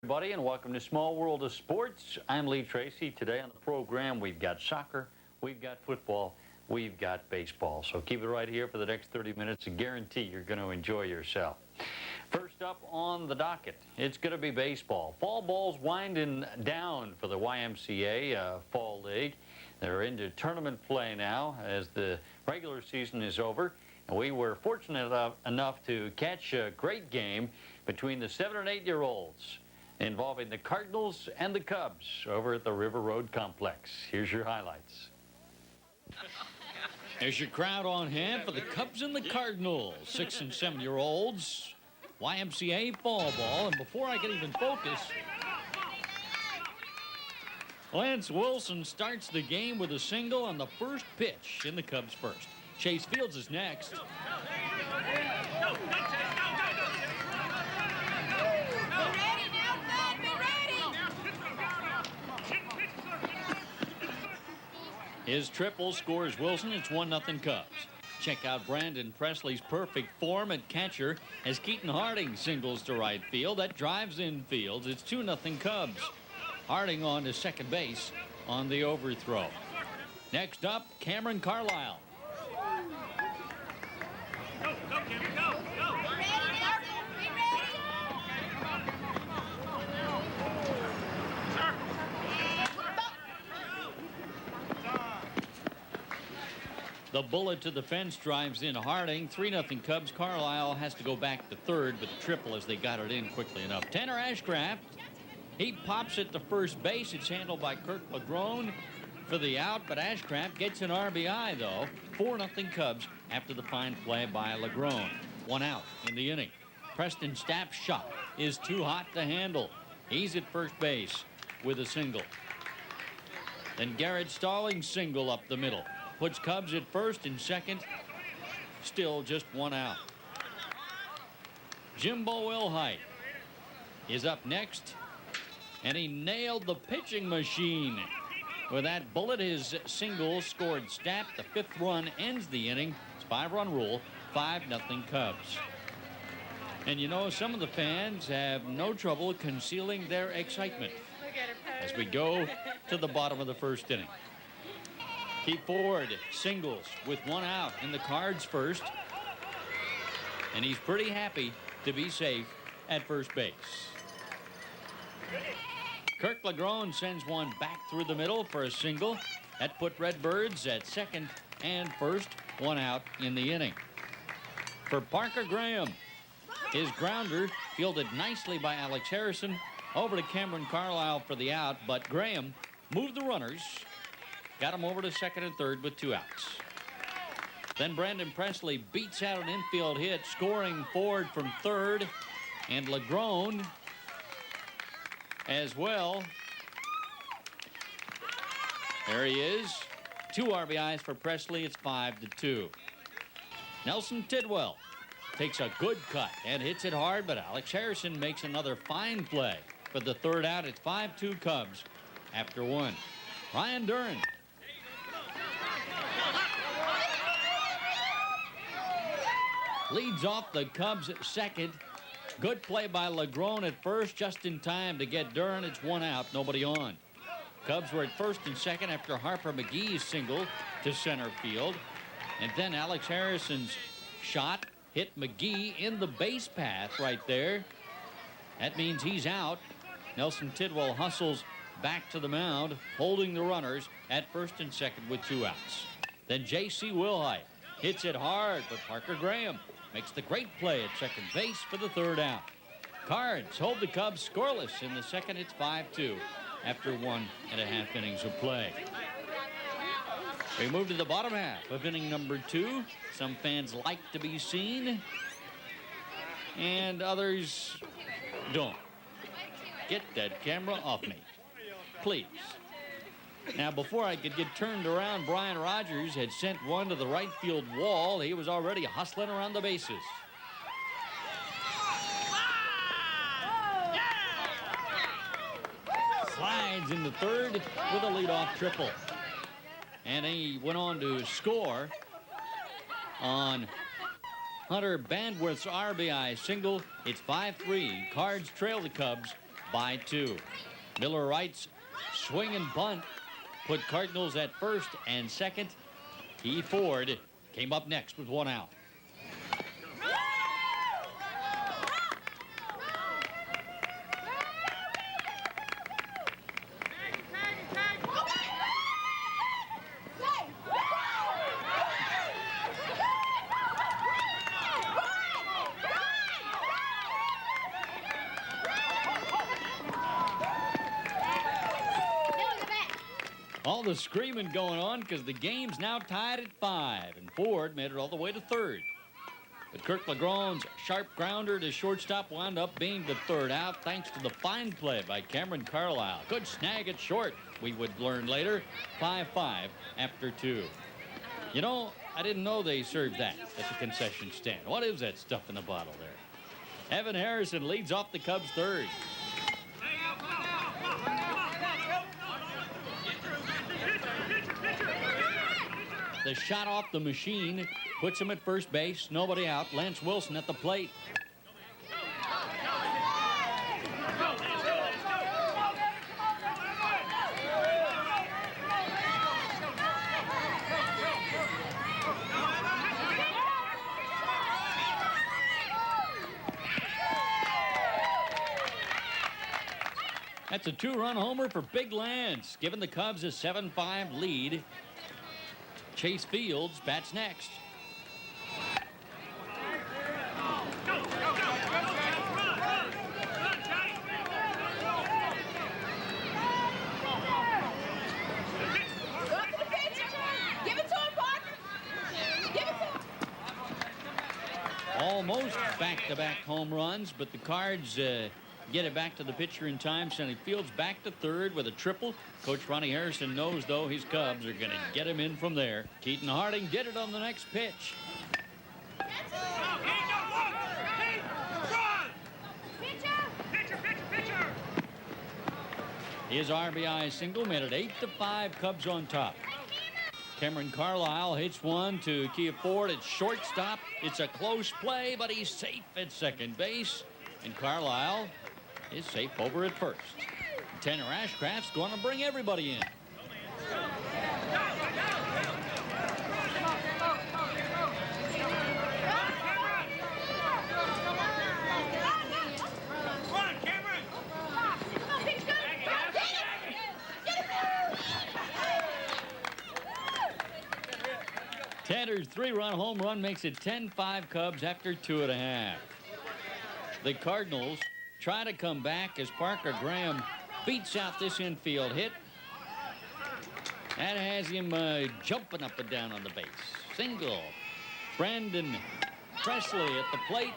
Everybody, and welcome to Small World of Sports. I'm Lee Tracy. Today on the program, we've got soccer, we've got football, we've got baseball. So keep it right here for the next 30 minutes and guarantee you're going to enjoy yourself. First up on the docket, it's going to be baseball. Fall ball's winding down for the YMCA Fall League. They're into tournament play now as the regular season is over. And we were fortunate enough to catch a great game between the 7- and 8-year-olds involving the Cardinals and the Cubs over at the River Road Complex. Here's your highlights. There's your crowd on hand for the Cubs and the Cardinals. 6- and 7-year-olds, YMCA fall ball. And before I can even focus, Lance Wilson starts the game with a single on the first pitch in the Cubs first. Chase Fields is next. His triple scores Wilson. It's 1-0 Cubs. Check out Brandon Presley's perfect form at catcher as Keaton Harding singles to right field. That drives in Fields. It's 2-0 Cubs. Harding on to second base on the overthrow. Next up, Cameron Carlisle. The bullet to the fence drives in Harding. 3-0 Cubs. Carlisle has to go back to third with the triple as they got it in quickly enough. Tanner Ashcraft, he pops it to first base. It's handled by Kirk LaGrone for the out, but Ashcraft gets an RBI, though. 4-0 Cubs after the fine play by LaGrone. 1 out in the inning. Preston Stapp's shot is too hot to handle. He's at first base with a single. Then Garrett Stallings' single up the middle puts Cubs at first and second. Still just 1 out. Jimbo Wilhite is up next, and he nailed the pitching machine. With that bullet, his single scored Stapp. The 5th run ends the inning. It's 5-run rule, 5-0 Cubs. And you know, some of the fans have no trouble concealing their excitement as we go to the bottom of the first inning. Keith Ford singles with 1 out in the Cards first, and he's pretty happy to be safe at first base. Kirk LaGrone sends one back through the middle for a single. That put Redbirds at second and first. 1 out in the inning. For Parker Graham, his grounder fielded nicely by Alex Harrison over to Cameron Carlisle for the out, but Graham moved the runners, got him over to second and third with 2 outs. Then Brandon Presley beats out an infield hit, scoring Ford from third, and LaGrone as well. There he is. 2 RBIs for Presley. It's 5-2. Nelson Tidwell takes a good cut and hits it hard, but Alex Harrison makes another fine play for the 3rd out. It's 5-2 Cubs after 1. Ryan Duran leads off the Cubs at second. Good play by LaGrone at first, just in time to get Duran. It's 1 out, nobody on. Cubs were at first and second after Harper McGee's single to center field. And then Alex Harrison's shot hit McGee in the base path right there. That means he's out. Nelson Tidwell hustles back to the mound, holding the runners at first and second with 2 outs. Then J.C. Wilhite hits it hard, but Parker Graham makes the great play at second base for the 3rd out. Cards hold the Cubs scoreless in the second. It's 5-2 after 1.5 innings of play. We move to the bottom half of inning number 2. Some fans like to be seen, and others don't. Get that camera off me, please. Now, before I could get turned around, Brian Rogers had sent one to the right field wall. He was already hustling around the bases. Slides in the 3rd with a leadoff triple. And he went on to score on Hunter Bandwidth's RBI single. It's 5-3. Cards trail the Cubs by 2. Miller Wright's swing and bunt put Cardinals at first and second. Key Ford came up next with 1 out. All the screaming going on because the game's now tied at 5, and Ford made it all the way to third. But Kirk LeGrand's sharp grounder to shortstop wound up being the 3rd out thanks to the fine play by Cameron Carlisle. Good snag at short, we would learn later. 5-5 after 2. You know, I didn't know they served that at the concession stand. What is that stuff in the bottle there? Evan Harrison leads off the Cubs' 3rd. The shot off the machine puts him at first base. Nobody out. Lance Wilson at the plate. That's a 2-run homer for Big Lance, giving the Cubs a 7-5 lead. Chase Fields bats next. Almost back-to-back home runs, but the Cards get it back to the pitcher in time. Sending Fields back to third with a triple. Coach Ronnie Harrison knows, though, his Cubs are going to get him in from there. Keaton Harding did it on the next pitch. His RBI single made it 8-5, Cubs on top. Cameron Carlisle hits one to Key Ford at shortstop. It's a close play, but he's safe at second base. And Carlisle is safe over at first. Tanner Ashcraft's going to bring everybody in. Tanner's 3-run home run makes it 10-5 Cubs after 2.5. The Cardinals try to come back as Parker Graham beats out this infield hit. That has him jumping up and down on the base. Single. Brandon Presley at the plate.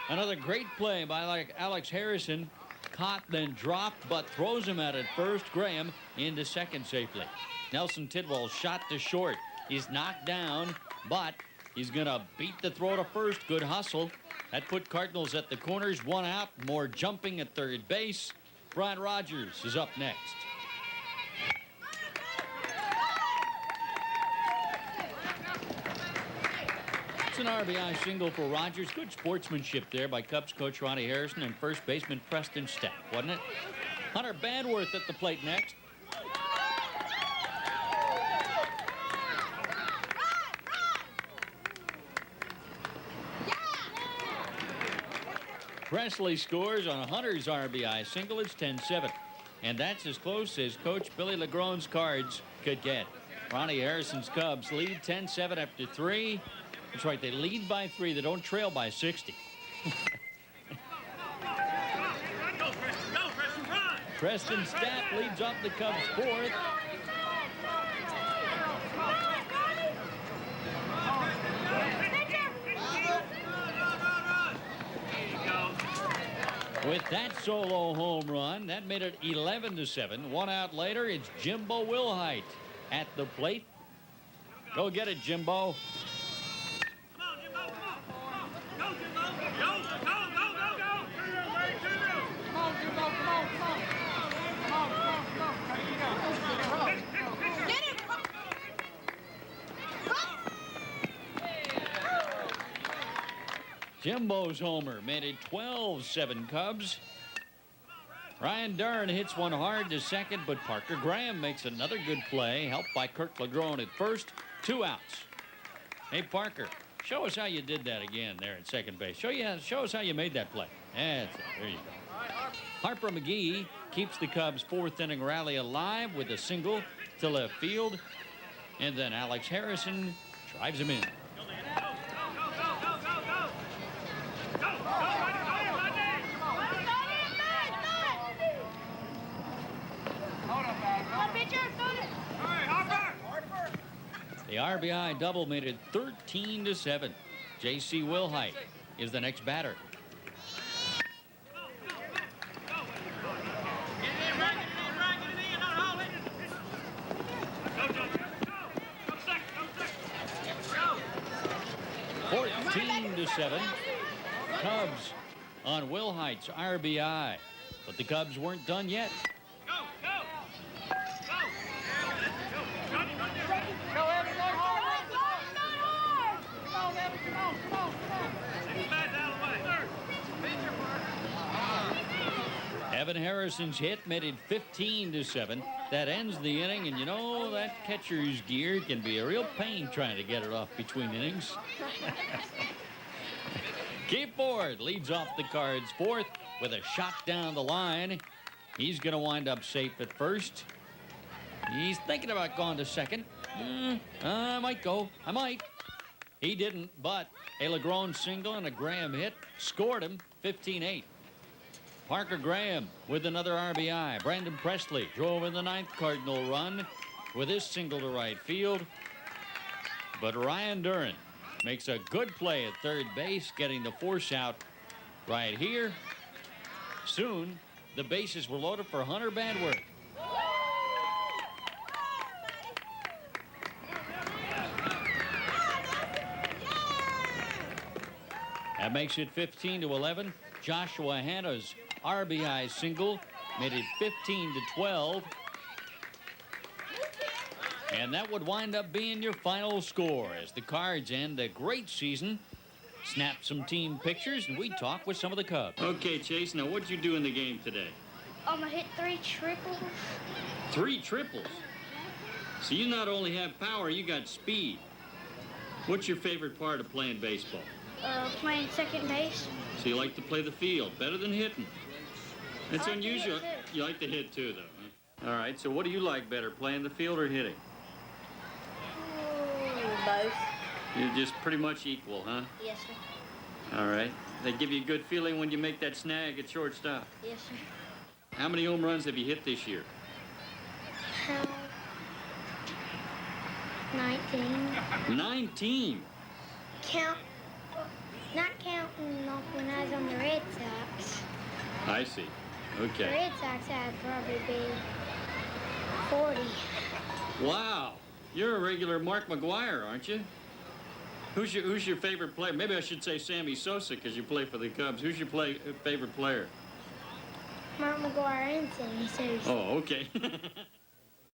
Another great play by Alex Harrison. Caught, then dropped, but throws him out at first. Graham into second safely. Nelson Tidwell's shot to short. He's knocked down, but he's going to beat the throw to first. Good hustle. That put Cardinals at the corners. 1 out. More jumping at third base. Brian Rogers is up next. It's an RBI single for Rogers. Good sportsmanship there by Cubs coach Ronnie Harrison and first baseman Preston Stepp, wasn't it? Hunter Badworth at the plate next. Presley scores on Hunter's RBI single. It's 10-7. And that's as close as Coach Billy Legrand's Cards could get. Ronnie Harrison's Cubs lead 10-7 after 3. That's right, they lead by 3. They don't trail by 60. Preston Stepp leads off the Cubs' 4th. With that solo home run, that made it 11-7. 1 out later, it's Jimbo Wilhite at the plate. Go get it, Jimbo. Come on, Jimbo, come on. Go, Jimbo. Go, go, go, go, go. Come on, Jimbo, come on, come on. Come on, come on, come on. There you go. Get him. Jimbo's homer made it 12-7 Cubs. Ryan Dern hits one hard to second, but Parker Graham makes another good play, helped by Kirk Ladrone at first. 2 outs. Hey, Parker, show us how you did that again there at second base. Show us how you made that play. That's it. There you go. Harper McGee keeps the Cubs' 4th inning rally alive with a single to left field. And then Alex Harrison drives him in. The RBI double made it 13-7. J.C. Wilhite is the next batter. Go, 14-7. Cubs on Wilhite's RBI. But the Cubs weren't done yet. Evan Harrison's hit made it 15-7. That ends the inning, and you know that catcher's gear can be a real pain trying to get it off between innings. Keith Ford leads off the Cards' 4th with a shot down the line. He's going to wind up safe at first. He's thinking about going to second. I might go. I might. He didn't, but a Ladrone single and a Graham hit scored him 15-8. Parker Graham with another RBI. Brandon Presley drove in the 9th Cardinal run with his single to right field. But Ryan Dern makes a good play at third base, getting the force out right here. Soon, the bases were loaded for Hunter Badworth. That makes it 15-11. Joshua Hanna's RBI single made it 15-12. And that would wind up being your final score as the Cards end a great season. Snap some team pictures, and we talk with some of the Cubs. Okay, Chase, now what'd you do in the game today? I hit 3 triples. 3 triples? So you not only have power, you got speed. What's your favorite part of playing baseball? Playing second base. So you like to play the field, better than hitting. It's I like to unusual. hit, too. You like to hit, too, though. Huh? All right, so what do you like better, playing the field or hitting? Both. You're just pretty much equal, huh? Yes, sir. All right. They give you a good feeling when you make that snag at shortstop. Yes, sir. How many home runs have you hit this year? 19. 19. Not counting when I was on the Red Sox. I see. The Okay. Red Sox I'd probably be 40. Wow. You're a regular Mark McGuire, aren't you? Who's your favorite player? Maybe I should say Sammy Sosa because you play for the Cubs. Who's your favorite player? Mark McGuire and Sammy Sosa. Oh, okay.